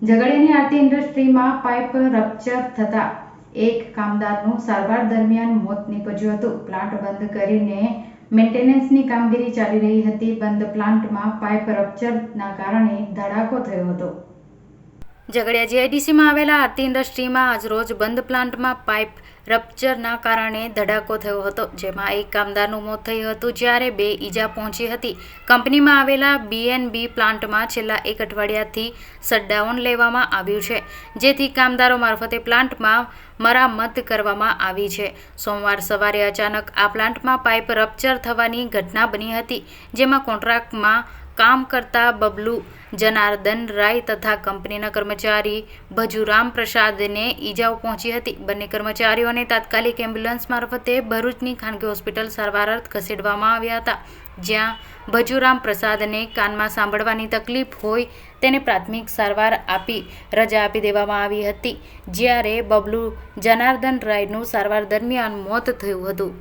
ઝઘડિયાની આરતી ઇન્ડસ્ટ્રીમાં pipe rupture થતા એક કામદારનું સારવાર દરમિયાન મોત નીપજ્યું હતું. પ્લાન્ટ બંધ કરીને મેન્ટેનન્સની કામગીરી ચાલી રહી હતી. બંધ પ્લાન્ટમાં પાઇપ રપ્ચરના કારણે ધડાકો થયો હતો. ઝઘડિયા જીઆઈડીસીમાં આવેલા આરતી ઇન્ડસ્ટ્રીમાં આજરોજ બંધ પ્લાન્ટમાં પાઇપ રપ્ચરના કારણે ધડાકો થયો હતો, જેમાં એક કામદારનું મોત થયું હતું જ્યારે 2 ઈજા પહોંચી હતી. કંપનીમાં આવેલા બીએનબી પ્લાન્ટમાં છેલ્લા 1 અઠવાડિયાથી શટડાઉન લેવામાં આવ્યું છે, જેથી કામદારો મારફતે પ્લાન્ટમાં મરામત કરવામાં આવી છે. સોમવાર સવારે અચાનક આ પ્લાન્ટમાં પાઇપ રપ્ચર થવાની ઘટના બની હતી, જેમાં કોન્ટ્રાક્ટમાં કામ કરતા બબલુ જનાર્દન રાય તથા કંપનીના કર્મચારી ભજુરામ પ્રસાદને ઈજાઓ પહોંચી હતી. બંને કર્મચારીઓને તાત્કાલિક એમ્બ્યુલન્સ મારફતે ભરૂચની ખાનગી હોસ્પિટલ સારવાર અર્થે ખસેડવામાં આવ્યા હતા, જ્યાં ભજુરામ પ્રસાદને કાનમાં સાંભળવાની તકલીફ હોય તેને પ્રાથમિક સારવાર આપી રજા આપી દેવામાં આવી હતી, જ્યારે બબલુ જનાર્દન રાયનું સારવાર દરમિયાન મોત થયું હતું.